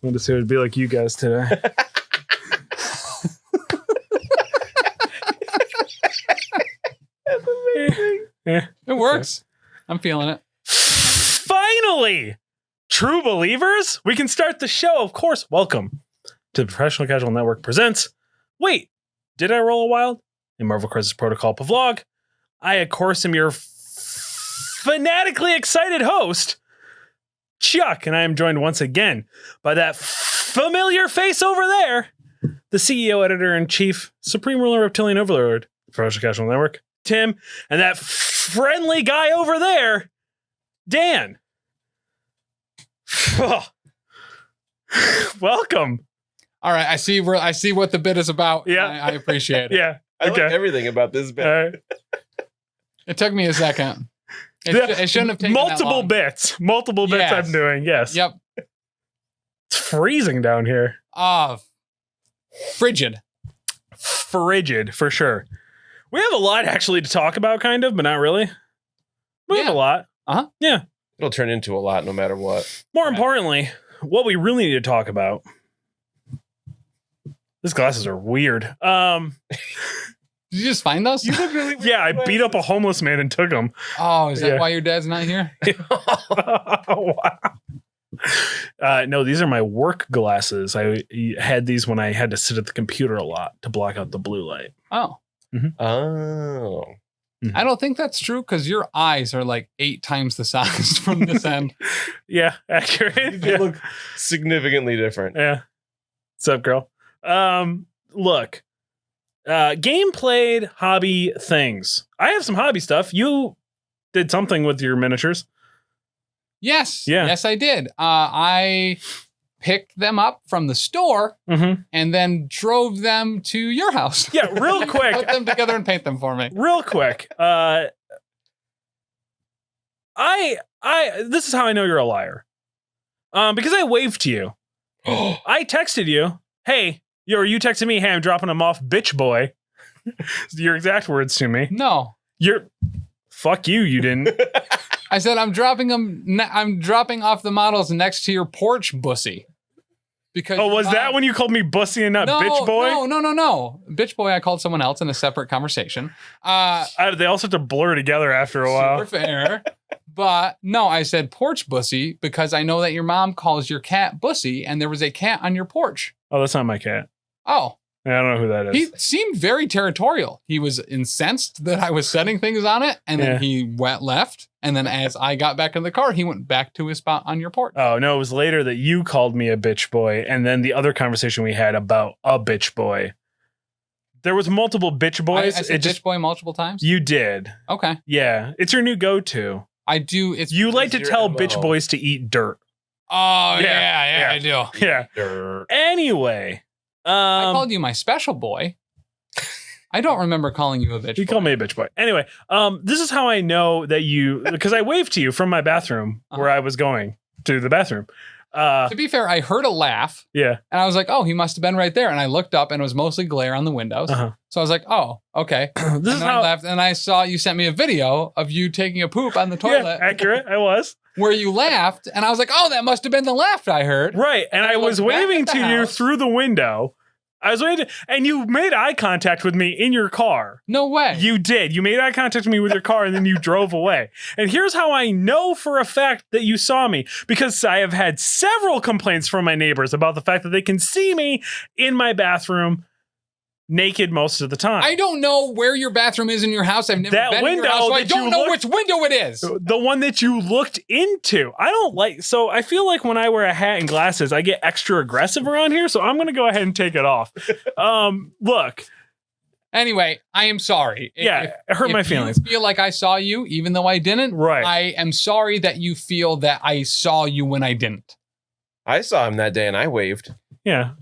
wanted to see what it'd be like you guys today. That's amazing. Yeah. It works. I'm feeling it. Finally, true believers, we can start the show. Of course, welcome to the Professional Casual Network presents. Wait, did I roll a wild? In Marvel Crisis Protocol PoVlog. I, of course, am your fanatically excited host, Chuck, and I am joined once again by that familiar face over there, the CEO, Editor-in-Chief, Supreme Ruler, Reptilian Overlord, Professional Casual Network, Tim, and that friendly guy over there, Dan. Welcome. All right, I see what the bit is about. Yeah. I appreciate it. Yeah. I like everything about this bit. All right. It took me a second. It shouldn't have taken multiple that long. multiple bits Yes. I'm doing. Yes. Yep. It's freezing down here. Frigid. Frigid for sure. We have a lot actually to talk about, kind of, but not really. We have a lot. Yeah. It'll turn into a lot no matter what. More importantly, what we really need to talk about. These glasses are weird. Did you just find those? Yeah, I beat up a homeless man and took them. Oh, is that Yeah. why your dad's not here? Wow. No, these are my work glasses. I had these when I had to sit at the computer a lot to block out the blue light. Oh. Oh. I don't think that's true because your eyes are like 8 times the size from this end. Yeah, accurate. They Yeah. look significantly different. Yeah. What's up, girl? Look. Game played, hobby things. I have some hobby stuff. You did something with your miniatures. Yes. Yeah. Yes, I did. I picked them up from the store Mm-hmm. and then drove them to your house. Yeah, real quick. Put them together and paint them for me. Real quick. This is how I know you're a liar. Because I waved to you. I texted you, hey, you texted me, hey, I'm dropping them off, bitch boy. Your exact words to me. No. Fuck you, you didn't. I said I'm dropping off the models next to your porch, bussy. Because Oh, was that when you called me bussy and not bitch boy? No. Bitch boy, I called someone else in a separate conversation. They all start to blur together after a while. Super fair. But no, I said porch bussy because I know that your mom calls your cat bussy and there was a cat on your porch. Oh, that's not my cat. Oh. I don't know who that is. He seemed very territorial. He was incensed that I was setting things on it, and then he left. And then as I got back in the car, he went back to his spot on your porch. Oh, no, it was later that you called me a bitch boy, and then the other conversation we had about a bitch boy. There was multiple bitch boys. I said bitch boy multiple times? You did. Okay. Yeah, it's your new go-to. I do. You like to your tell MO. bitch boys to eat dirt. Oh, Yeah, yeah, I do. Yeah. Dirt. Anyway. I called you my special boy. I don't remember calling you a bitch You boy. called me a bitch boy. Anyway, this is how I know that because I waved to you from my bathroom where I was going to the bathroom. To be fair, I heard a laugh. Yeah. And I was like, oh, he must have been right there. And I looked up and it was mostly glare on the windows. Uh-huh. So I was like, oh, okay. This is I how left and I saw you sent me a video of you taking a poop on the toilet accurate. I was. where you laughed. And I was like, oh, that must have been the laugh I heard. Right. And I was looked back waving at the to you house. through the window. I was waiting, and you made eye contact with me in your car. No way. You did. You made eye contact with me with your car, and then you drove away. And here's how I know for a fact that you saw me, because I have had several complaints from my neighbors about the fact that they can see me in my bathroom naked most of the time. I don't know where your bathroom is in your house. I've never That been in your window house, so I that you don't know looked- which window it is. The one that you looked into. So I feel like when I wear a hat and glasses, I get extra aggressive around here. So I'm going to go ahead and take it off. Look. Anyway, I am sorry. Yeah, it hurt my feelings. You feel like I saw you, even though I didn't. Right. I am sorry that you feel that I saw you when I didn't. I saw him that day and I waved. Yeah.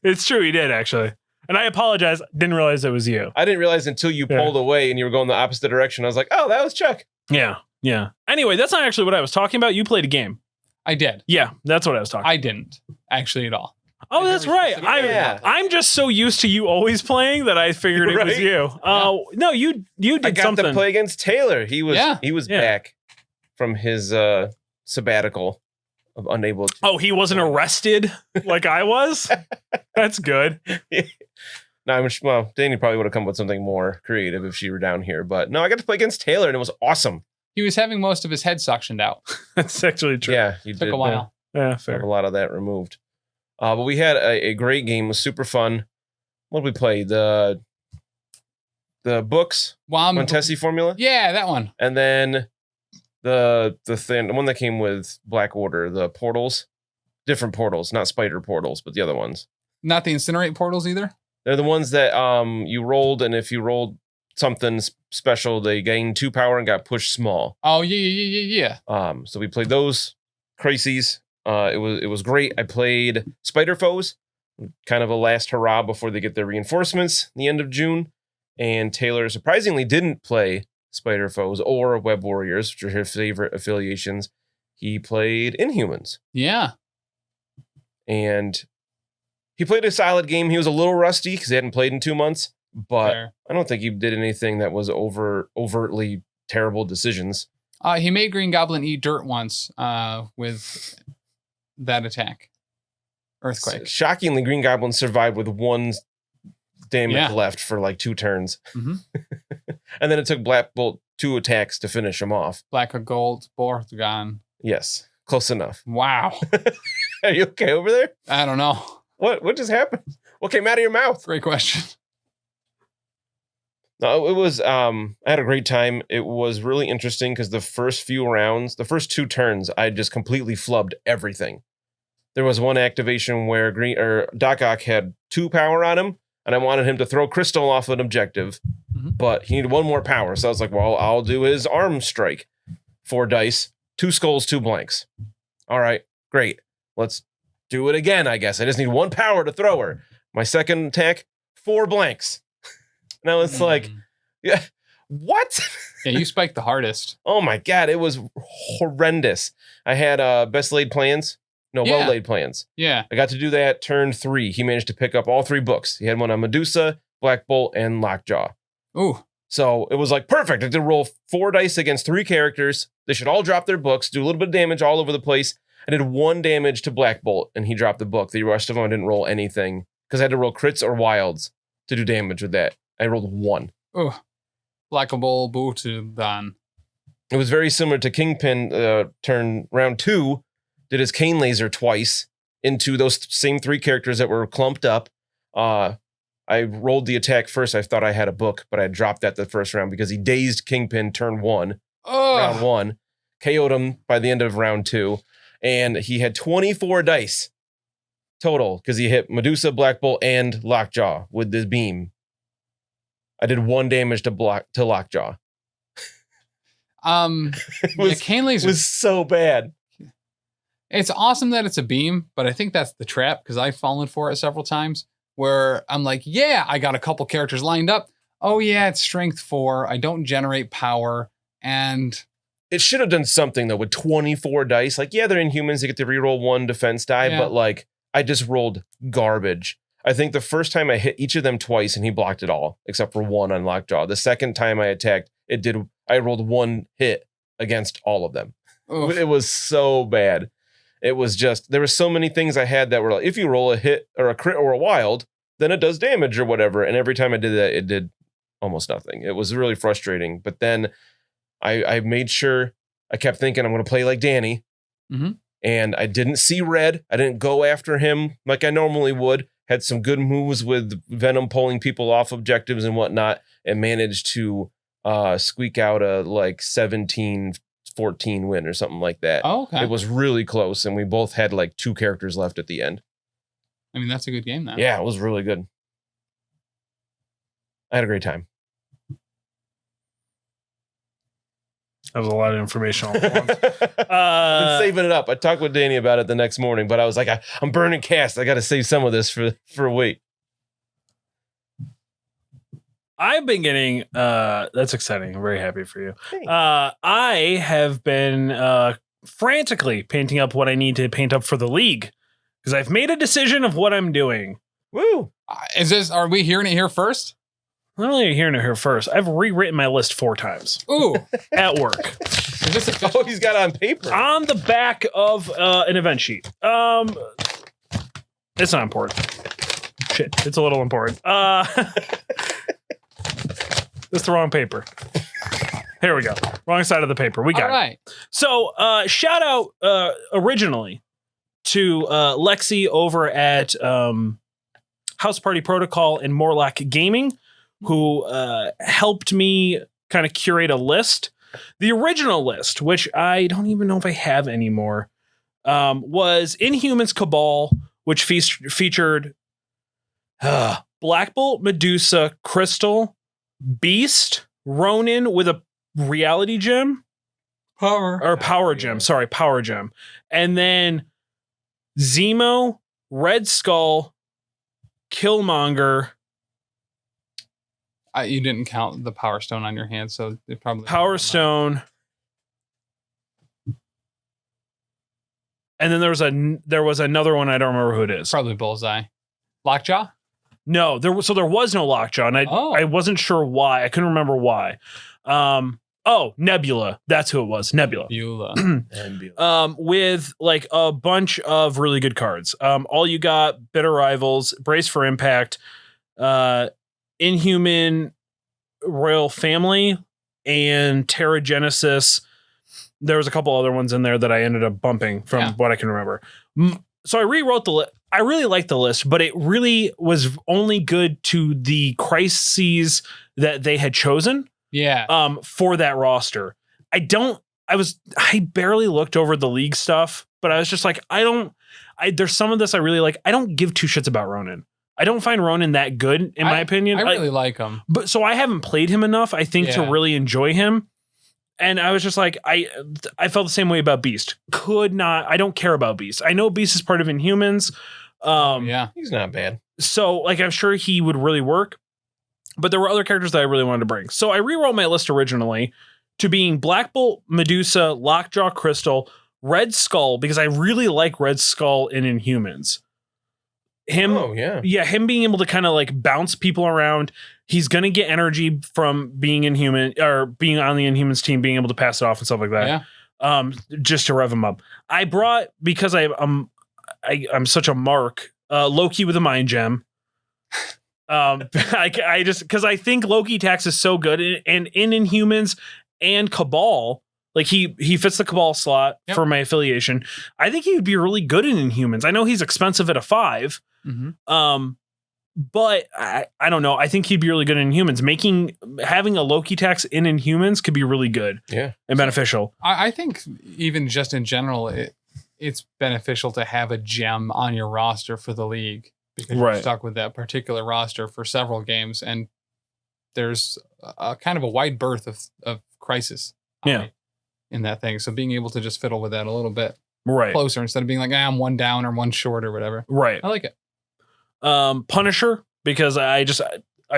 It's true. He did, actually. And I apologize. Didn't realize it was you. I didn't realize until you pulled away and you were going the opposite direction. I was like, oh, that was Chuck. Yeah. Yeah. Anyway, that's not actually what I was talking about. You played a game. I did. Yeah. That's what I was talking about. I didn't actually at all. Oh, that's right. Yeah. I'm just so used to you always playing that I figured it was Right? you. No, you did I got something. to play against Taylor. He was Yeah. he was Yeah. back from his sabbatical. unable to. Oh, he wasn't arrested like I was? That's good. No, well, Danny probably would have come up with something more creative if she were down here. But no, I got to play against Taylor, and it was awesome. He was having most of his head suctioned out. That's actually true. Yeah, you Took did a while. Yeah, fair. have a lot of that removed. But we had a great game. It was super fun. What did we play? The books, Montesi formula? Yeah, that one. And then the one that came with Black Order, the portals. Different portals, not spider portals, but the other ones. Not the incinerate portals either? They're the ones that you rolled, and if you rolled something special, they gained 2 power and got pushed small. Oh, yeah. So we played those crises. It was great. I played Spider Foes, kind of a last hurrah before they get their reinforcements the end of June. And Taylor surprisingly didn't play Spider Foes or Web Warriors, which are his favorite affiliations. He played Inhumans. Yeah. And he played a solid game. He was a little rusty because he hadn't played in 2 months, but Fair. I don't think he did anything that was overtly terrible decisions. He made Green Goblin eat dirt once with that attack. Earthquake. Shockingly, Green Goblin survived with 1 damage left for like 2 turns. Mm-hmm. And then it took Black Bolt 2 attacks to finish him off. Black or gold, both gone. Yes, close enough. Wow. Are you okay over there? I don't know. What just happened? What came out of your mouth? Great question. No, it was I had a great time. It was really interesting because the first few rounds, the first 2 turns, I just completely flubbed everything. There was one activation where Doc Ock had 2 power on him, and I wanted him to throw Crystal off an objective, but he needed 1 more power. So I was like, well, I'll do his arm strike. 4 dice, 2 skulls, 2 blanks. All right, great. Let's do it again, I guess. I just need 1 power to throw her. My second attack, 4 blanks. And I was like, yeah, what? Yeah, you spiked the hardest. Oh my God, it was horrendous. I had well-laid plans. Yeah. I got to do that turn 3. He managed to pick up all 3 books. He had one on Medusa, Black Bolt, and Lockjaw. Ooh. So it was like perfect. I did roll 4 dice against 3 characters. They should all drop their books, do a little bit of damage all over the place. I did 1 damage to Black Bolt, and he dropped the book. The rest of them, I didn't roll anything because I had to roll crits or wilds to do damage with that. I rolled 1. Ooh. Black Bolt, Butudan. It was very similar to Kingpin. Turn round 2, did his cane laser twice into those same 3 characters that were clumped up. I rolled the attack first. I thought I had a book, but I dropped that the first round because he dazed Kingpin turn 1, round 1, KO'd him by the end of round 2. And he had 24 dice total because he hit Medusa, Black Bolt, and Lockjaw with this beam. I did 1 damage to Lockjaw. Cane laser was so bad. It's awesome that it's a beam, but I think that's the trap because I've fallen for it several times where I'm like, yeah, I got a couple characters lined up. Oh yeah, it's strength 4. I don't generate power. And it should have done something though with 24 dice. Like, yeah, they're Inhumans. They get to reroll 1 defense die, but like I just rolled garbage. I think the first time I hit each of them twice and he blocked it all except for 1 on Lockjaw. The second time I attacked, I rolled 1 hit against all of them. Oof. It was so bad. It was just, there were so many things I had that were like, if you roll a hit or a crit or a wild, then it does damage or whatever. And every time I did that, it did almost nothing. It was really frustrating. But then I made sure, I kept thinking I'm going to play like Danny. Mm-hmm. And I didn't see red. I didn't go after him like I normally would. Had some good moves with Venom pulling people off objectives and whatnot, and managed to squeak out a like 17-14 win or something like that. Oh, okay. It was really close, and we both had like 2 characters left at the end. I mean, that's a good game then. Yeah, it was really good. I had a great time. That was a lot of information all at once. I've been saving it up. I talked with Danny about it the next morning, but I was like, I'm burning cast. I got to save some of this for a week. I've been getting, that's exciting. I'm very happy for you. I have been frantically painting up what I need to paint up for the league because I've made a decision of what I'm doing. Woo! Are we hearing it here first? Not only are you hearing it here first, I've rewritten my list 4 times. Ooh. At work. Is this official? Oh, he's got it on paper. On the back of an event sheet. It's not important. Shit, it's a little important. It's the wrong paper. Here we go. Wrong side of the paper. We got All right. it. So, shout out originally to Lexi over at House Party Protocol and Morlock Gaming, who helped me kind of curate a list. The original list, which I don't even know if I have anymore, was Inhumans Cabal, which featured Black Bolt, Medusa, Crystal, Beast, Ronin with a reality gem. Power gem. Sorry, power gem. And then Zemo, Red Skull, Killmonger. You didn't count the Power Stone on your hand, so it probably Power Stone. And then there was another one. I don't remember who it is. Probably Bullseye. Lockjaw? No, there was no Lockjaw, and I wasn't sure why. I couldn't remember why. Nebula. That's who it was. Nebula. With like a bunch of really good cards. All You Got, Bitter Rivals, Brace for Impact, Inhuman Royal Family, and Terra Genesis. There was a couple other ones in there that I ended up bumping from what I can remember. So I rewrote the list. I really liked the list, but it really was only good to the crises that they had chosen. Yeah. For that roster. I barely looked over the league stuff, but I was just like, there's some of this I really like. I don't give two shits about Ronin. I don't find Ronin that good, in my opinion. I really like him. But so I haven't played him enough, I think, to really enjoy him. And I was just like, I felt the same way about Beast. I don't care about Beast. I know Beast is part of Inhumans. He's not bad. So like, I'm sure he would really work. But there were other characters that I really wanted to bring. So I rewrote my list originally to being Black Bolt, Medusa, Lockjaw, Crystal, Red Skull, because I really like Red Skull in Inhumans. Him being able to kind of like bounce people around. He's going to get energy from being Inhuman or being on the Inhumans team, being able to pass it off and stuff like that. Yeah. Just to rev him up. I brought, because I'm such a mark, Loki with a mind gem. I just because I think Loki Tax is so good and in Inhumans and Cabal, like he fits the Cabal slot for my affiliation. I think he would be really good in Inhumans. I know he's expensive at a 5. Mm-hmm. But I don't know. I think he'd be really good in Inhumans. Having a Loki Tax in Inhumans could be really good and beneficial. I think even just in general, it's beneficial to have a gem on your roster for the league. Because you're stuck with that particular roster for several games, and there's a kind of a wide berth of crisis in that thing. So being able to just fiddle with that a little bit closer instead of being like, I'm one down or one short or whatever. Right. I like it. Punisher, because I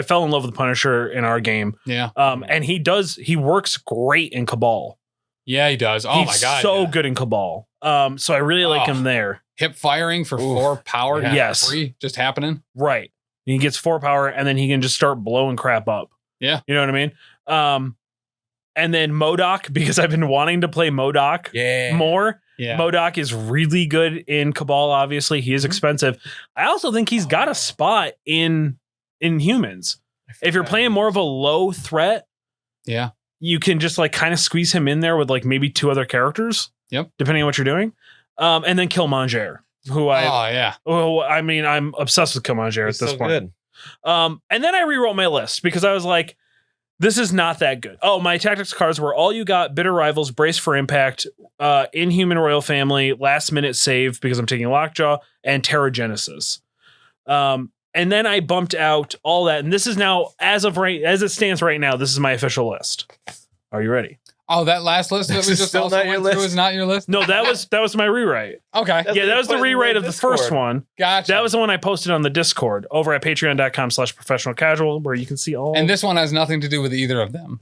fell in love with Punisher in our game. Yeah. And he works great in Cabal. Yeah, he does. Oh my God. So good in Cabal. So I really like him there. Hip firing for 4 power. Yes. 3 just happening. Right. He gets 4 power and then he can just start blowing crap up. Yeah. You know what I mean? And then MODOK, because I've been wanting to play MODOK more. Yeah. MODOK is really good in Cabal, obviously. He is expensive. I also think he's got a spot in Humans. If you're playing more of a low threat, you can just like kind of squeeze him in there with like maybe 2 other characters. Yep. Depending on what you're doing. And then Killmonger, I'm obsessed with Killmonger at this point. Good. And then I rewrote my list because I was like, this is not that good. Oh, my tactics cards were All You Got, Bitter Rivals, Brace for Impact, Inhuman Royal Family, Last Minute Save because I'm taking Lockjaw, and Terra Genesis. And then I bumped out all that, and this is now as it stands right now. This is my official list. Are you ready? Oh, that last list that was just still not your list. Was not your list? No, that was my rewrite. Okay. That was the rewrite of the first one. Gotcha. That was the one I posted on the Discord over at patreon.com/professionalcasual, where you can see all. And this one has nothing to do with either of them.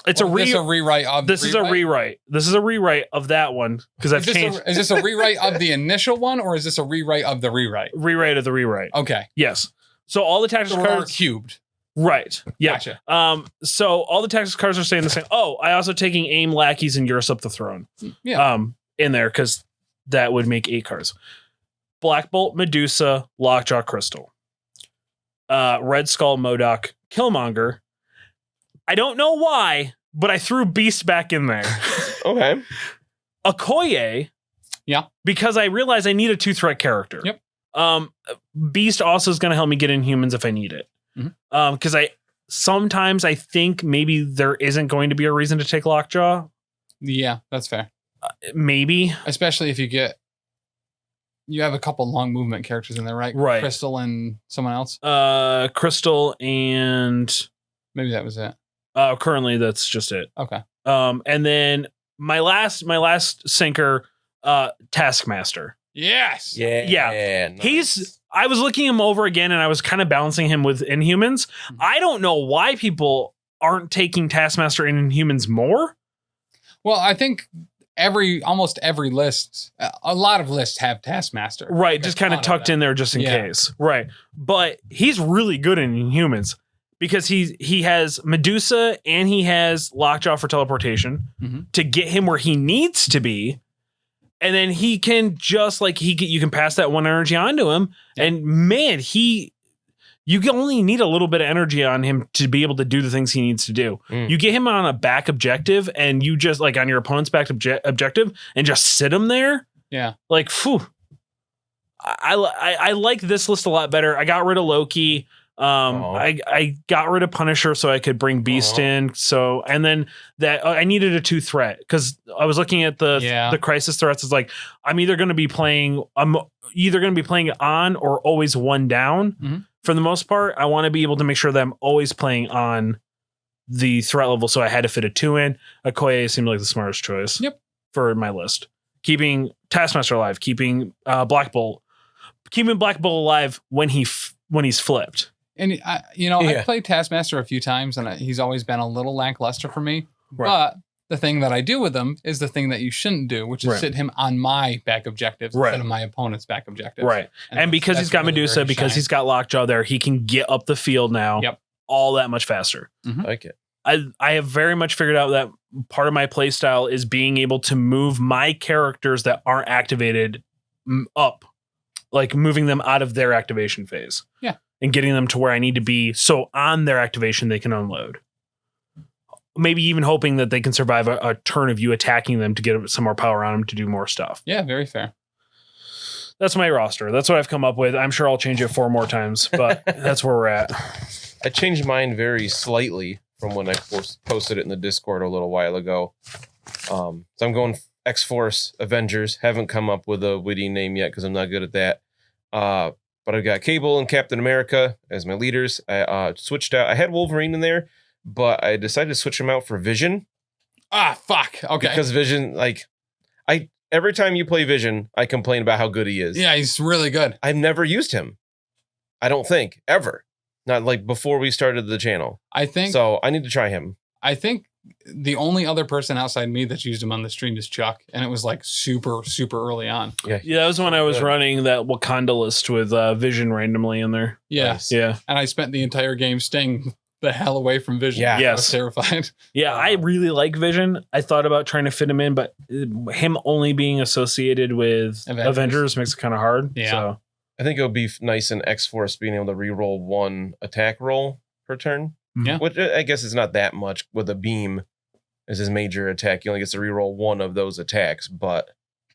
It's a rewrite of this is a rewrite. This is a rewrite of that one because I've changed. Is this a rewrite of the initial one or is this a rewrite of the rewrite? Rewrite of the rewrite. Okay. Yes. So all the tactical cards are cubed. Right. Yeah. Gotcha. So all the tactics cards are staying the same. Oh, I also taking aim, lackeys, and Usurp the Throne. Yeah. In there because that would make 8 cards. Black Bolt, Medusa, Lockjaw, Crystal. Red Skull, Modok, Killmonger. I don't know why, but I threw Beast back in there. Okay. Okoye. Yeah. Because I realized I need a 2-threat character. Yep. Beast also is going to help me get Inhumans if I need it. Because sometimes I think maybe there isn't going to be a reason to take Lockjaw. Yeah, that's fair. Maybe. Especially if you have a couple long movement characters in there, right? Right. Crystal and someone else. Crystal and Maybe that was it. currently that's just it. Okay. And then my last sinker, Taskmaster. Yes. Yeah. Nice. I was looking him over again and I was kind of balancing him with Inhumans. I don't know why people aren't taking Taskmaster in Inhumans more. Well, I think almost every list, a lot of lists have Taskmaster. Right. Just kind of tucked in there just in case. Right. But he's really good in Inhumans because he has Medusa and he has Lockjaw for teleportation to get him where he needs to be. And then he can just you can pass that one energy on to him. And man, you can only need a little bit of energy on him to be able to do the things he needs to do. You get him on a back objective and you just on your opponent's back objective and just sit him there. Yeah. Phew. I like this list a lot better. I got rid of Loki. I got rid of Punisher so I could bring Beast in. So, and then that I needed a 2-threat because I was looking at the crisis threats. It's like, I'm either going to be playing on or always 1 down. For the most part, I want to be able to make sure that I'm always playing on the threat level. So I had to fit a 2 in. Okoye seemed like the smartest choice for my list. Keeping Taskmaster alive, keeping Black Bolt alive when he's flipped. And I played Taskmaster a few times, and he's always been a little lackluster for me. Right. But the thing that I do with him is the thing that you shouldn't do, which is sit him on my back objectives instead of my opponent's back objectives. Right. And because he's got really Medusa, because he's got Lockjaw there, he can get up the field now all that much faster. I like it. I have very much figured out that part of my play style is being able to move my characters that aren't activated up, like moving them out of their activation phase. Yeah. And getting them to where I need to be. So on their activation, they can unload. Maybe even hoping that they can survive a turn of you attacking them to get some more power on them to do more stuff. Yeah, very fair. That's my roster. That's what I've come up with. I'm sure I'll change it 4 more times, but that's where we're at. I changed mine very slightly from when I posted it in the Discord a little while ago. So I'm going X-Force Avengers. Haven't come up with a witty name yet because I'm not good at that. But I've got Cable and Captain America as my leaders. I switched out. I had Wolverine in there, but I decided to switch him out for Vision. Fuck. Okay. Because Vision, every time you play Vision, I complain about how good he is. Yeah, he's really good. I've never used him. I don't think ever. Not like before we started the channel. So I need to try him. I think the only other person outside me that's used him on the stream is Chuck, and it was super, super early on. Yeah, that was when I was running that Wakanda list with Vision randomly in there. Yes. Yeah. And I spent the entire game staying the hell away from Vision. Yeah. I was terrified. Yeah, I really like Vision. I thought about trying to fit him in, but him only being associated with Avengers makes it kind of hard. Yeah. So. I think it would be nice in X-Force being able to reroll 1 attack roll per turn. Yeah. Which I guess is not that much with a beam as his major attack. He only gets to reroll 1 of those attacks, but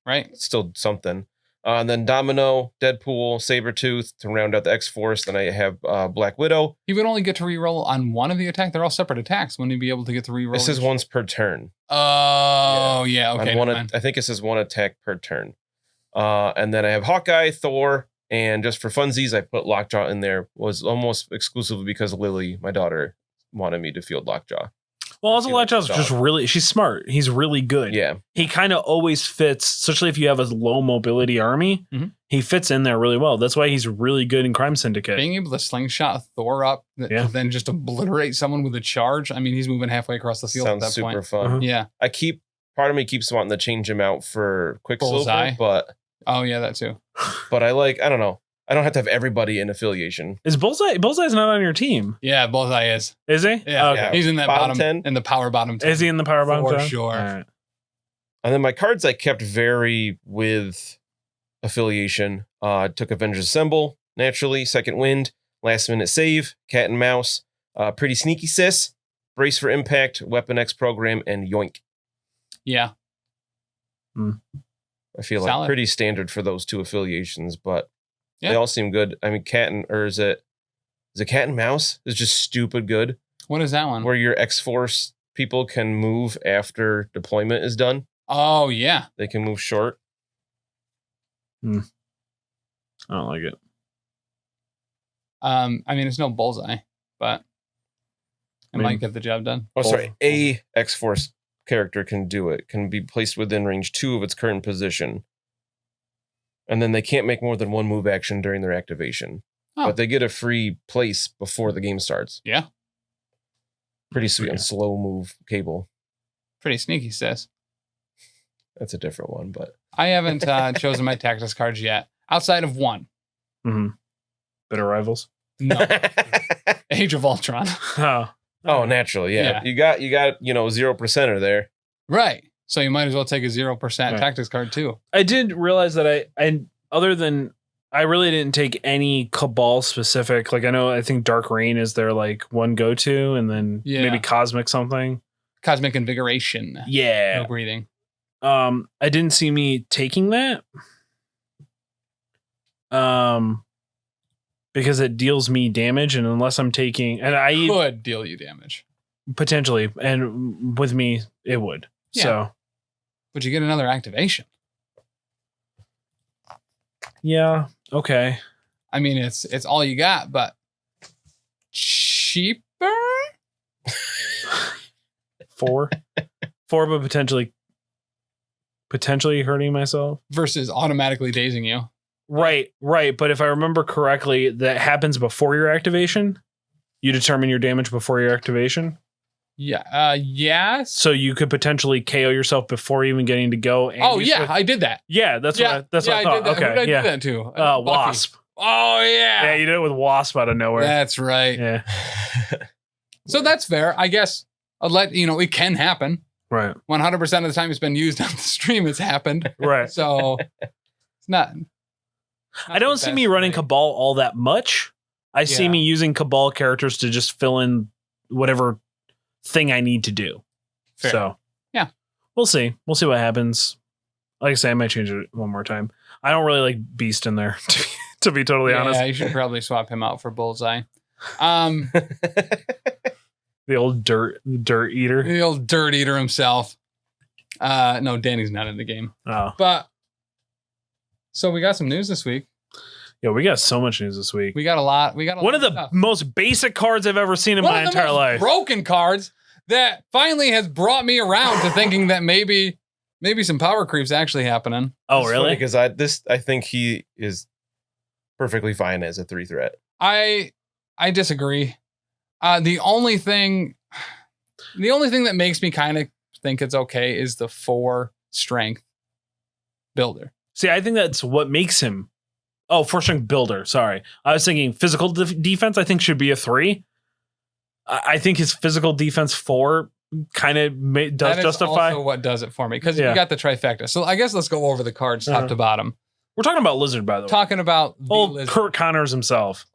it's still something. And then Domino, Deadpool, Sabretooth to round out the X-Force. Then I have Black Widow. He would only get to reroll on 1 of the attacks. They're all separate attacks. Wouldn't he be able to get to reroll? It says once per turn. Oh, yeah. Okay. I think it says 1 attack per turn. And then I have Hawkeye, Thor, and just for funsies, I put Lockjaw in there. Was almost exclusively because Lily, my daughter, wanted me to field Lockjaw. Well, also Lockjaw's just she's smart. He's really good. Yeah. He kind of always fits, especially if you have a low mobility army. He fits in there really well. That's why he's really good in Crime Syndicate. Being able to slingshot Thor up, to then just obliterate someone with a charge. I mean, he's moving halfway across the field Sounds at that super point. fun. Yeah. Part of me keeps wanting to change him out for Quicksilver, Bullseye. but oh yeah, that too. But I don't know. I don't have to have everybody in affiliation. Is Bullseye? Bullseye's not on your team, Yeah, Bullseye is. is he? Yeah, Okay. He's in that Bottom bottom 10? in the power bottom 10. Is he in the power bottom? For 10? sure. All right. And then my cards I kept vary with affiliation. Took Avengers Assemble, naturally, Second Wind, Last Minute Save, Cat and Mouse, Pretty Sneaky Sis, Brace for Impact, Weapon X Program, and Yoink. Yeah. I feel Solid. like pretty standard for those two affiliations, but Yeah. they all seem good. I mean, is it Cat and Mouse? Is just stupid good. What is that one? Where your X-Force people can move after deployment is done. Oh, yeah. They can move short. I don't like it. I mean, it's no Bullseye, but it might get the job done. Oh, sorry. A X-Force character can do it. Can be placed within range 2 of its current position. And then they can't make more than one move action during their activation. Oh. But they get a free place before the game starts. Yeah. Pretty sweet and slow move cable. Pretty sneaky, sis. That's a different one, but I haven't chosen my tactics cards yet, outside of one. Mm-hmm. Bitter rivals. No. Age of Ultron. Oh, naturally, Yeah. You got 0%er there. Right. So you might as well take a 0% Right. tactics card too. I did realize that I really didn't take any Cabal specific. Like I think Dark Reign is their like one go to, and then maybe Cosmic something. Cosmic Invigoration. Yeah. No breathing. I didn't see me taking that. Because it deals me damage, and unless I'm taking, and I could deal you damage potentially, and with me it would. Yeah. So, but you get another activation. yeah, okay. I mean, it's all you got, but cheaper. 4, but potentially hurting myself versus automatically dazing you. Right. But if I remember correctly, that happens before your activation. You determine your damage before your activation. Yeah. Yes. So you could potentially KO yourself before even getting to go. And I did that. Yeah, that's what I thought. I did that. Okay, Who did I yeah. do that to? Wasp. Oh yeah. Yeah, you did it with Wasp out of nowhere. That's right. Yeah. So that's fair, I guess. It can happen. Right. 100% of the time it's been used on the stream, it's happened. Right. So it's not I don't see me running Cabal all that much. I see me using Cabal characters to just fill in whatever thing I need to do. Fair. So yeah, we'll see. We'll see what happens. Like I say, I might change it one more time. I don't really like Beast in there, to be totally honest. Yeah, you should probably swap him out for Bullseye. The old dirt eater. The old dirt eater himself. No, Danny's not in the game. Oh. But so we got some news this week. Yeah, we got so much news this week. We got a lot. One of the most basic cards I've ever seen in my entire life. Broken cards that finally has brought me around to thinking that maybe some power creep's actually happening. Oh, really? Because I think he is perfectly fine as a 3 threat. I disagree. The only thing that makes me kind of think it's okay is the 4 strength builder. See, I think that's what makes him. Oh, 4 strength builder. Sorry. I was thinking physical defense, I think, should be a 3. I think his physical defense 4 kind of does justify. Also what does it for me? Because you got the trifecta. So I guess let's go over the cards top to bottom. We're talking about Lizard, by the way. Talking about old Lizard. Kurt Connors himself.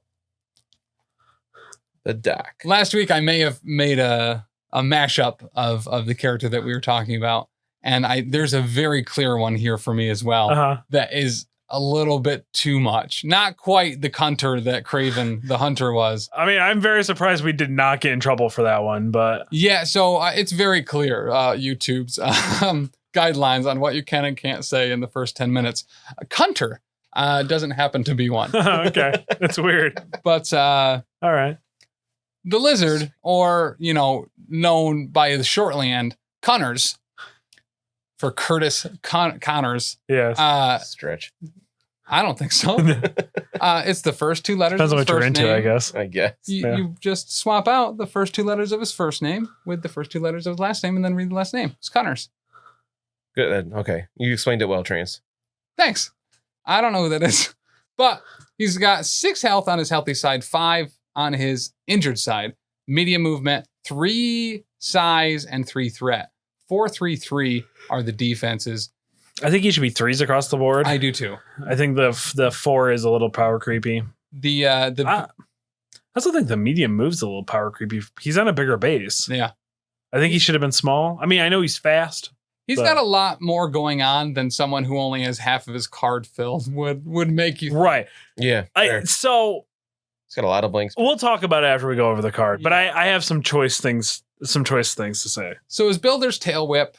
The Doc. Last week I may have made a mashup of the character that we were talking about. And there's a very clear one here for me as well. That is a little bit too much. Not quite the Hunter that Craven the Hunter was. I mean, I'm very surprised we did not get in trouble for that one, but yeah, so it's very clear, YouTube's guidelines on what you can and can't say in the first 10 minutes. Hunter doesn't happen to be one. Okay, that's weird. But all right. The Lizard, or, known by the shorthand, Connors, for Curtis Connors. Yes. Stretch. I don't think so. It's the first 2 letters Depends of on his what you're first into, name. I guess. You just swap out the first 2 letters of his first name with the first 2 letters of his last name and then read the last name. It's Connors. Good. Okay. You explained it well, Trance. Thanks. I don't know who that is. But he's got 6 health on his healthy side, 5 on his injured side. Medium movement, 3 size, and 3 threat. 4, 3, 3 are the defenses. I think he should be 3s across the board. I do too. I think the 4 is a little power creepy. I also think the medium move's a little power creepy. He's on a bigger base. Yeah. I think he should have been small. I mean, I know he's fast. He's got a lot more going on than someone who only has half of his card filled would make you. Right. Yeah. So it's got a lot of blanks. We'll talk about it after we go over the card, but I have some choice things to say. So his builder's tail whip,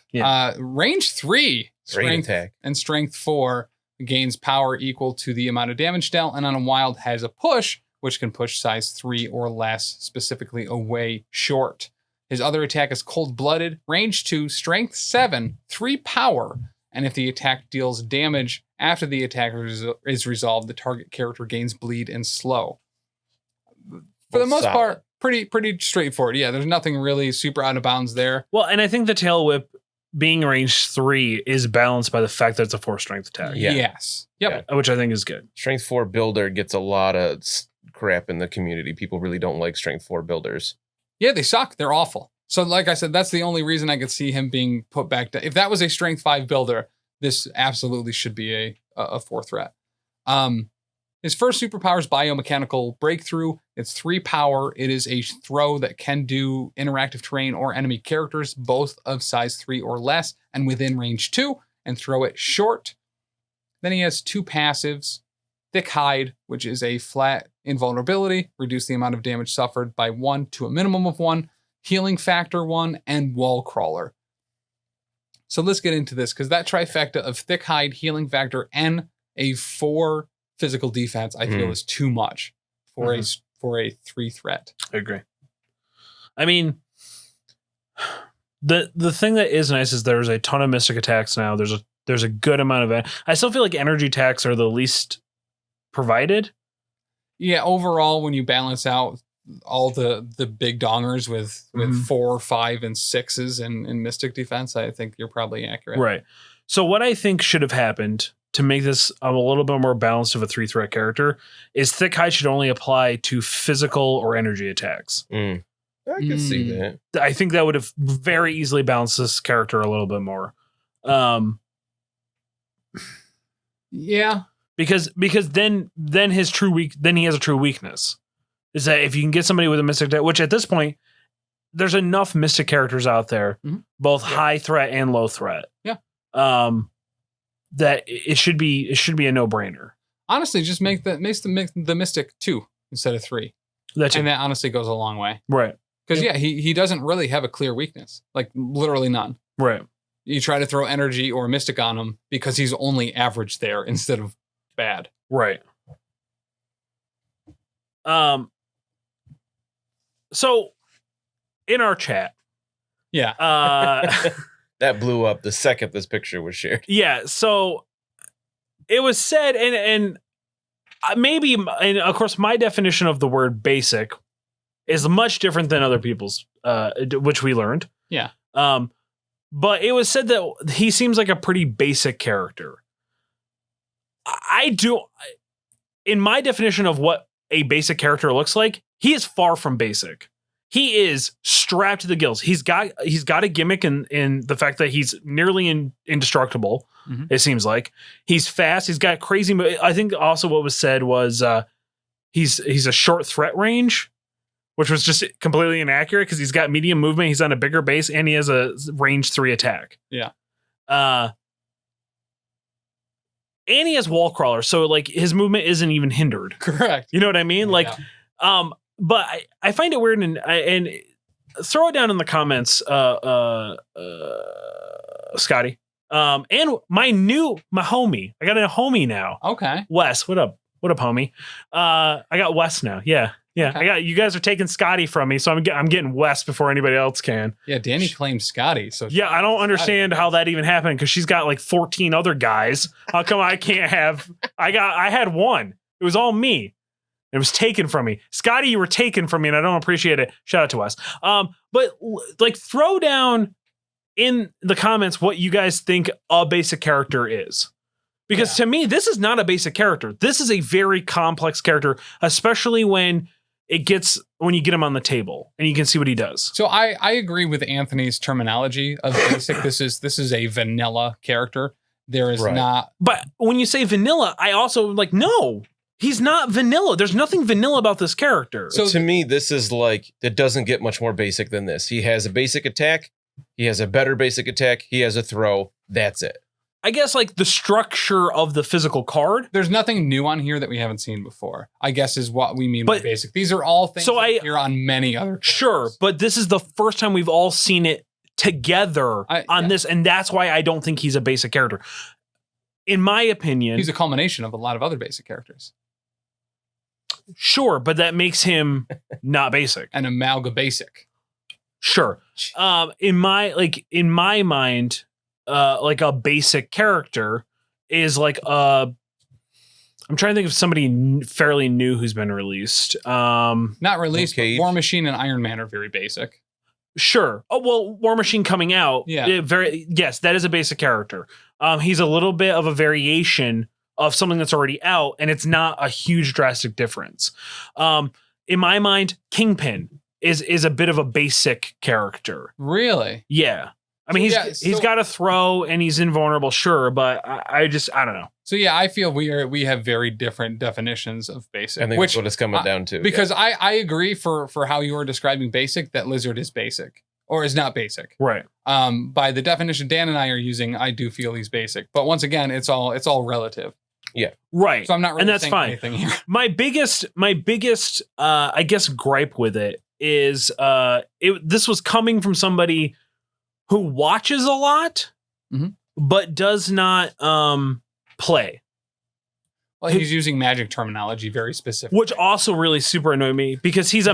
range 3, strength attack, and strength 4 gains power equal to the amount of damage dealt, and on a wild has a push, which can push size 3 or less, specifically away short. His other attack is cold-blooded, range 2, strength 7, 3 power, and if the attack deals damage after the attack is resolved, the target character gains bleed and slow. For the most part, pretty straightforward. Yeah, there's nothing really super out of bounds there. Well, and I think the tail whip being range 3 is balanced by the fact that it's a 4 strength attack. Yeah. Yes. Yep. Yeah, which I think is good. Strength 4 builder gets a lot of crap in the community. People really don't like strength 4 builders. Yeah, they suck. They're awful. So like I said, that's the only reason I could see him being put back down. If that was a strength 5 builder, this absolutely should be a 4 threat. His first superpower is biomechanical breakthrough. It's 3 power. It is a throw that can do interactive terrain or enemy characters, both of size 3 or less, and within range 2, and throw it short. Then he has 2 passives. Thick Hide, which is a flat invulnerability, reduce the amount of damage suffered by 1 to a minimum of 1, healing factor 1, and wall crawler. So let's get into this, because that trifecta of Thick Hide, healing factor, and a 4 physical defense, I feel is too much for a 3 threat. I agree. I mean, the thing that is nice is there's a ton of mystic attacks now. There's a good amount of it. I still feel like energy attacks are the least provided. Yeah, overall, when you balance out all the big dongers with 4, 5, and 6s in mystic defense, I think you're probably accurate. Right. So what I think should have happened to make this a little bit more balanced of a 3 threat character is Thick Hide should only apply to physical or energy attacks. I can see that. I think that would have very easily balanced this character a little bit more. Yeah. Because then he has a true weakness. Is that if you can get somebody with a mystic deck, which at this point, there's enough mystic characters out there, both high threat and low threat. Yeah. That it should be a no-brainer. Honestly, just make the mystic 2 instead of 3. And that honestly goes a long way. Right. Because he doesn't really have a clear weakness. Like literally none. Right. You try to throw energy or mystic on him because he's only average there instead of bad. Right. So in our chat. Yeah. That blew up the second this picture was shared. Yeah. So it was said, and maybe, and of course, my definition of the word basic is much different than other people's, which we learned. Yeah. But it was said that he seems like a pretty basic character. In my definition of what a basic character looks like, he is far from basic. He is strapped to the gills. He's got a gimmick in the fact that he's nearly indestructible. It seems like he's fast. He's got crazy. I think also what was said was he's a short threat range, which was just completely inaccurate because he's got medium movement. He's on a bigger base and he has a range 3 attack. Yeah. And he has wall crawler, so like his movement isn't even hindered. Correct. You know what I mean? Like, but I find it weird, and throw it down in the comments, Scotty. And my homie. I got a homie now. Okay. Wes, what up? What up, homie? I got Wes now. Yeah. Okay. You guys are taking Scotty from me, so I'm getting Wes before anybody else can. Yeah, Danny claimed Scotty. So yeah, I don't understand how that even happened because she's got like 14 other guys. How come I can't have? I had one. It was all me. It was taken from me. Scotty, you were taken from me, and I don't appreciate it. Shout out to Wes. But like, throw down in the comments what you guys think a basic character is. Because to me, this is not a basic character. This is a very complex character, especially when you get him on the table and you can see what he does. So I agree with Anthony's terminology of basic. This is a vanilla character. There is not. But when you say vanilla, I also no, he's not vanilla. There's nothing vanilla about this character. So to me, this is it doesn't get much more basic than this. He has a basic attack. He has a better basic attack. He has a throw. That's it. I guess the structure of the physical card. There's nothing new on here that we haven't seen before, I guess is what we mean by basic. These are all things that appear on many other characters. Sure, but this is the first time we've all seen it together on this, and that's why I don't think he's a basic character. In my opinion, he's a culmination of a lot of other basic characters. Sure, but that makes him not basic. An amalga basic. Sure. In my mind, a basic character is I'm trying to think of somebody fairly new who's been released. Not released, but War Machine and Iron Man are very basic. Sure. Oh, well, War Machine coming out. Yeah. Yes, that is a basic character. He's a little bit of a variation of something that's already out, and it's not a huge drastic difference. In my mind, Kingpin is a bit of a basic character. Really? Yeah. I mean, he's got a throw and he's invulnerable, sure, but I don't know. So yeah, I feel we have very different definitions of basic. I think that's what it's coming down to. Because I agree for how you are describing basic, that Lizard is basic or is not basic. Right. By the definition Dan and I are using, I do feel he's basic. But once again, it's all relative. Yeah. Right. So I'm not really and that's saying fine. anything here. My biggest I guess gripe with it is this was coming from somebody who watches a lot, but does not play. Well, he's using magic terminology very specific, which also really super annoyed me because he's a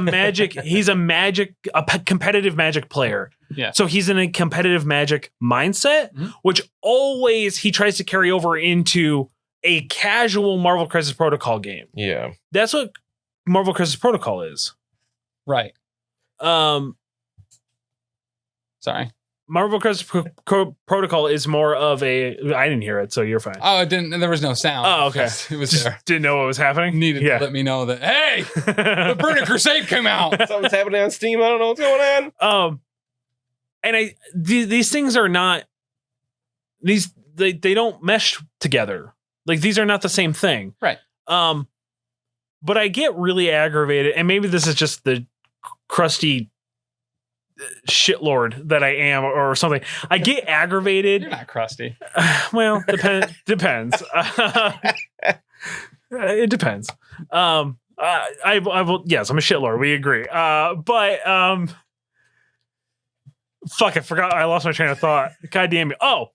competitive magic player. Yeah. So he's in a competitive magic mindset, which always he tries to carry over into a casual Marvel Crisis Protocol game. Yeah. That's what Marvel Crisis Protocol is. Right. Sorry. Marvel Crisis Protocol is more of a. I didn't hear it, so you're fine. Oh, it didn't. There was no sound. Oh, okay. It was just there. Didn't know what was happening. Needed to let me know that. Hey, the Burning Crusade came out. Something's happening on Steam. I don't know what's going on. And these things are not. They don't mesh together. Like these are not the same thing. Right. But I get really aggravated, and maybe this is just the crusty shitlord that I am or something. I get aggravated. You're not crusty. Well, depends. It depends. I will. Yes, I'm a shitlord. We agree. But fuck, I forgot. I lost my train of thought. God damn it. Oh,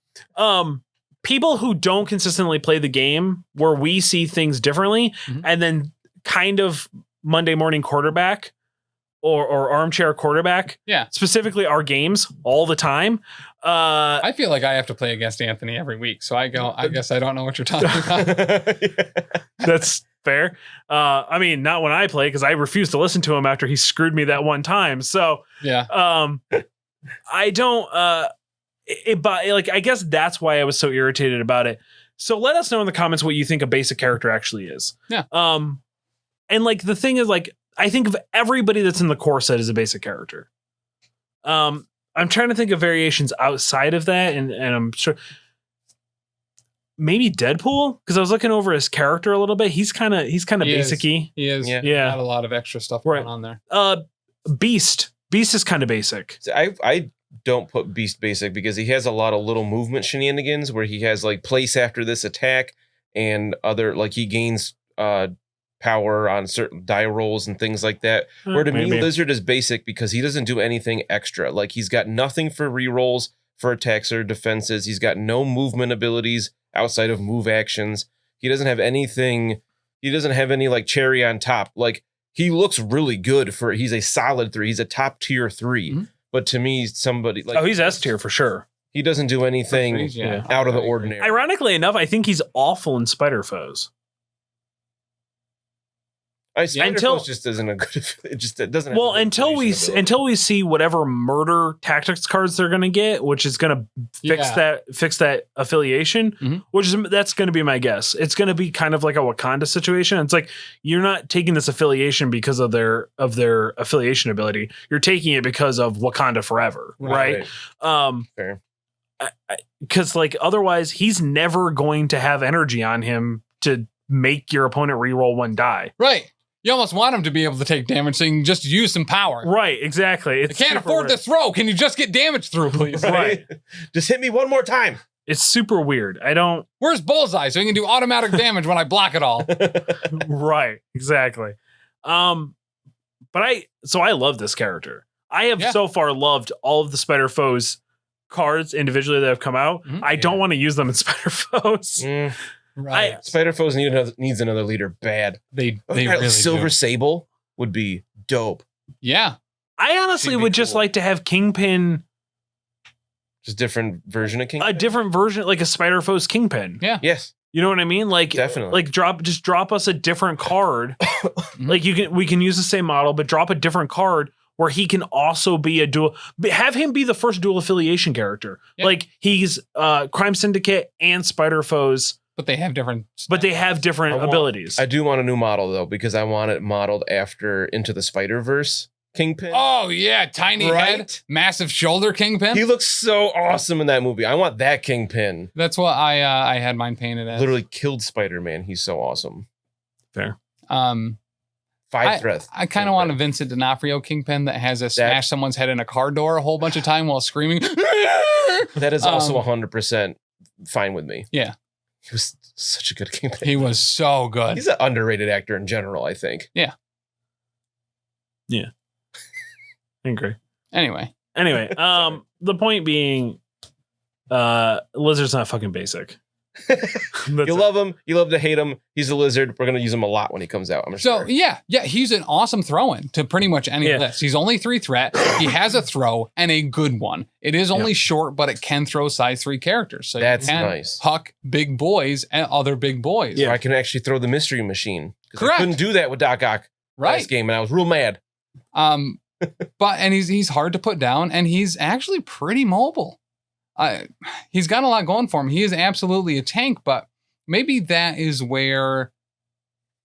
people who don't consistently play the game, where we see things differently, and then kind of Monday morning quarterback. Or armchair quarterback. Yeah. Specifically our games all the time. I feel like I have to play against Anthony every week. So I guess I don't know what you're talking about. That's fair. I mean, not when I play, because I refuse to listen to him after he screwed me that one time. So yeah. I don't I guess that's why I was so irritated about it. So let us know in the comments what you think a basic character actually is. Yeah. And the thing is I think of everybody that's in the core set as a basic character. I'm trying to think of variations outside of that, and I'm sure maybe Deadpool, because I was looking over his character a little bit. He's kind of basic-y. He is. Yeah. Not a lot of extra stuff going on there. Beast is kind of basic. So I don't put Beast basic because he has a lot of little movement shenanigans where he has place after this attack and other he gains power on certain die rolls and things like that. Where to me, Lizard is basic because he doesn't do anything extra. He's got nothing for rerolls, for attacks or defenses. He's got no movement abilities outside of move actions. He doesn't have anything. He doesn't have any cherry on top. He looks really good he's a solid 3. He's a top tier 3. But to me, somebody he's S tier for sure. He doesn't do anything out of the ordinary. Ironically enough, I think he's awful in Spider Foes. Spider-Foes just isn't a good. It doesn't. Well, have until we see whatever murder tactics cards they're going to get, which is going to fix that affiliation, that's going to be my guess. It's going to be kind of like a Wakanda situation. It's like you're not taking this affiliation because of their affiliation ability. You're taking it because of Wakanda forever, right? Fair. Because like otherwise, he's never going to have energy on him to make your opponent reroll one die. Right. You almost want him to be able to take damage so you can just use some power. Right, exactly. I can't afford to throw. Can you just get damage through, please? Right. Just hit me one more time. It's super weird. Where's Bullseye so he can do automatic damage when I block it all? Right, exactly. But I love this character. I have so far loved all of the Spider-Foes cards individually that have come out. I don't want to use them in Spider-Foes. Right. Spider-Foes needs another leader bad. They really Silver do. Sable would be dope. Yeah. I honestly would just like to have Kingpin. Just different version of Kingpin? A different version, like a Spider-Foes Kingpin. Yeah. Yes. You know what I mean? Like definitely. Like drop us a different card. Like we can use the same model, but drop a different card where he can also be a dual. Have him be the first dual affiliation character. Yep. Like he's Crime Syndicate and Spider-Foes. But they have different. Abilities. I do want a new model though, because I want it modeled after Into the Spider-Verse Kingpin. Oh yeah, tiny head, massive shoulder Kingpin. He looks so awesome in that movie. I want that Kingpin. That's what I had mine painted as. Literally killed Spider-Man. He's so awesome. Fair. 5 threats. I kind of want a Vincent D'Onofrio Kingpin that has a smash someone's head in a car door a whole bunch of time while screaming. That is also 100% fine with me. Yeah. He was such a good Kingpin. He was so good. He's an underrated actor in general, I think. Yeah. Yeah. I agree. Anyway, the point being, Lizard's not fucking basic. You love him. You love to hate him. He's a lizard. We're going to use him a lot when he comes out, I'm sure. So, yeah, he's an awesome throw-in to pretty much any list. He's only 3 threat. He has a throw and a good one. It is only short, but it can throw size 3 characters. So that's you can nice. Huck big boys and other big boys. Yeah, I can actually throw the mystery machine. Correct. I couldn't do that with Doc Ock last game, and I was real mad. But he's hard to put down, and he's actually pretty mobile. He's got a lot going for him. He is absolutely a tank, but maybe that is where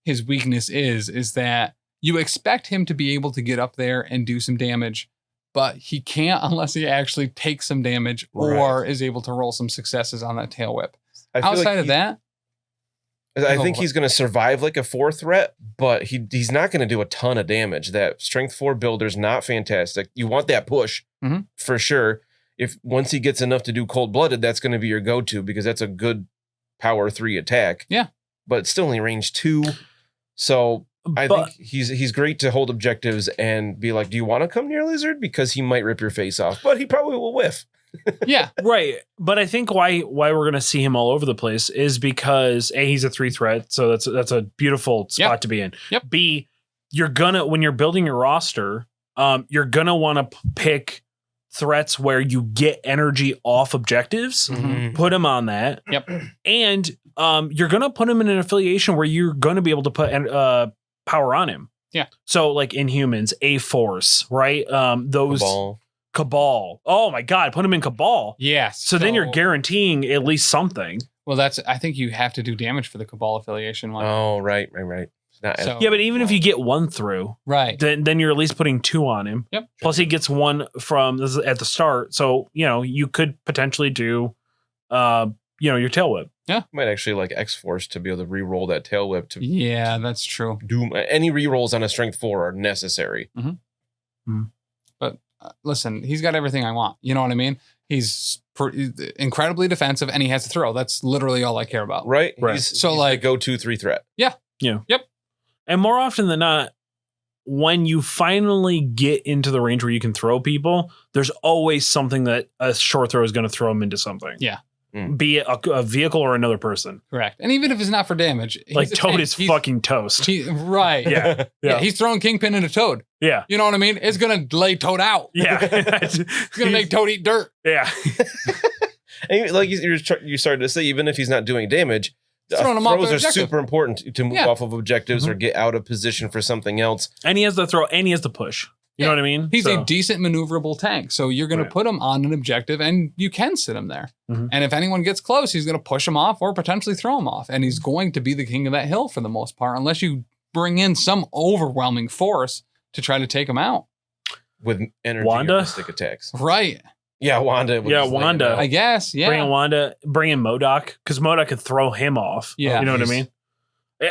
his weakness is that you expect him to be able to get up there and do some damage, but he can't unless he actually takes some damage or is able to roll some successes on that tail whip. Outside of that, I think he's going to survive like a 4 threat, but he's not going to do a ton of damage. That strength 4 builder's not fantastic. You want that push for sure. If once he gets enough to do cold-blooded, that's going to be your go-to because that's a good power 3 attack. Yeah. But it's still only range 2. So I think he's great to hold objectives and be like, do you want to come near Lizard? Because he might rip your face off, but he probably will whiff. Yeah. Right. But I think why we're going to see him all over the place is because A, he's a 3 threat. So that's a beautiful spot to be in. Yep. B, when you're building your roster, you're going to want to pick threats where you get energy off objectives, put him on that. Yep. And you're going to put him in an affiliation where you're going to be able to put power on him. Yeah. So like Inhumans, A-Force, right? Those Cabal. Oh my God, put him in Cabal. Yes. So then you're guaranteeing at least something. Well, I think you have to do damage for the Cabal affiliation one. Oh, right. So, yeah, but even if you get 1 through, right, then you're at least putting 2 on him. Yep. Plus he gets 1 from this is at the start. So, you could potentially do your tail whip. Yeah. You might actually like X-Force to be able to re-roll that tail whip to that's true. Do any re-rolls on a strength 4 are necessary. But listen, he's got everything I want. You know what I mean? He's incredibly defensive and he has to throw. That's literally all I care about. Right. He's like go-to 3 threat. Yeah. Yep. And more often than not, when you finally get into the range where you can throw people, there's always something that a short throw is going to throw them into something. Yeah. Be it a vehicle or another person. Correct. And even if it's not for damage. Like Toad is fucking toast. Right. Yeah. He's throwing Kingpin into Toad. Yeah. You know what I mean? It's going to lay Toad out. Yeah. It's going to make Toad eat dirt. Yeah. And like you started to say, even if he's not doing damage, Throwing them off throws the are objective. super important to move Yeah. off of objectives or get out of position for something else. And he has to throw and he has to push. You know what I mean? He's So- a decent maneuverable tank. So you're going Right. to put him on an objective and you can sit him there. Mhm. And if anyone gets close, he's going to push him off or potentially throw him off. And he's going to be the king of that hill for the most part, unless you bring in some overwhelming force to try to take him out. With energy Wanda? or mystic attacks. Right. Yeah, Wanda. would Yeah, just lay him Wanda. out. I guess. Yeah. Bring in Wanda, bring in MODOK, because MODOK could throw him off. Yeah. You know what I Jeez. mean?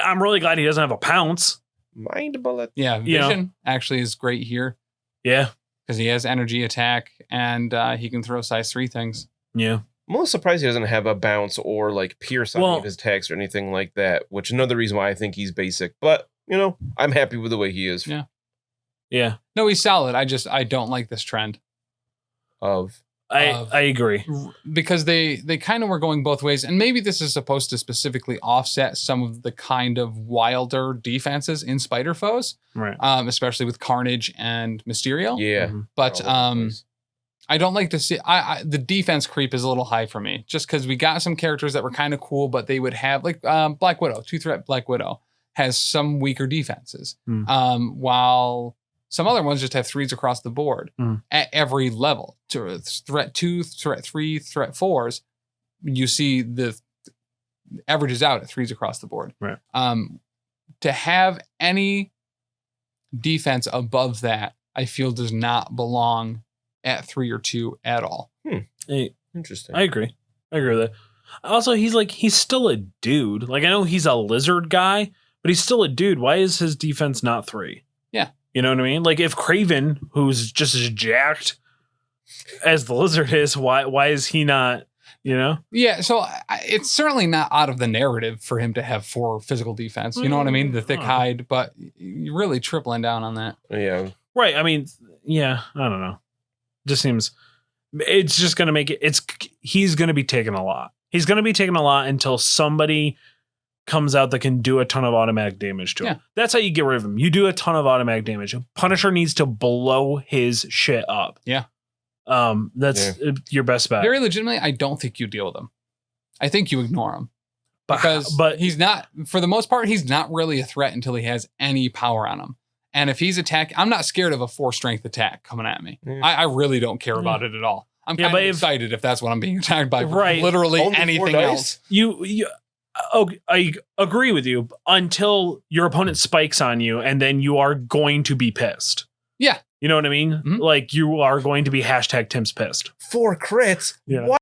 I'm really glad he doesn't have a pounce. Mind bullet. Yeah. You know. Vision actually is great here Yeah. because he has energy attack and he can throw size 3 things. Yeah. I'm most surprised he doesn't have a bounce or like pierce on any Well- of his attacks or anything like that, which is another reason why I think he's basic. But, I'm happy with the way he is. Yeah. Yeah. No, he's solid. I don't like this trend. Of I agree. Because they kind of were going both ways, and maybe this is supposed to specifically offset some of the kind of wilder defenses in Spider Foes, Right. especially with Carnage and Mysterio. yeah. Mhm. But all over the place. I don't like to see. The defense creep is a little high for me, just because we got some characters that were kind of cool, but they would have like Black Widow, 2-threat Black Widow has some weaker defenses, while some other ones just have 3s across the board at every level. To threat 2, threat 3, threat 4s, you see the averages out at 3s across the board. Right. To have any defense above that, I feel does not belong at 3 or 2 at all. Interesting. I agree. I agree with that. Also, he's still a dude. Like, I know he's a lizard guy, but he's still a dude. Why is his defense not 3? Yeah. You know what I mean? Like, if Kraven, who's just as jacked as the lizard is, why is he not, Yeah, so it's certainly not out of the narrative for him to have 4 physical defense. You know what I mean? The thick hide, but you're really tripling down on that. Yeah. Right. I mean, yeah, I don't know. Just seems it's just going to make it. He's going to be taking a lot. He's going to be taking a lot until somebody comes out that can do a ton of automatic damage to him. Yeah. That's how you get rid of him. You do a ton of automatic damage. Punisher needs to blow his shit up. Yeah. That's your best bet. Very legitimately, I don't think you deal with him. I think you ignore him. But He's not, for the most part, he's not really a threat until he has any power on him. And if he's attacking, I'm not scared of a 4-strength attack coming at me. Yeah. I really don't care about it at all. I'm kind of excited if that's what I'm being attacked by. Right. Literally Only 4 anything dice? else. I agree with you until your opponent spikes on you, and then you are going to be pissed. Yeah. You know what I mean? Mhm. Like, you are going to be #Tim's pissed. 4 crits? Yeah. What?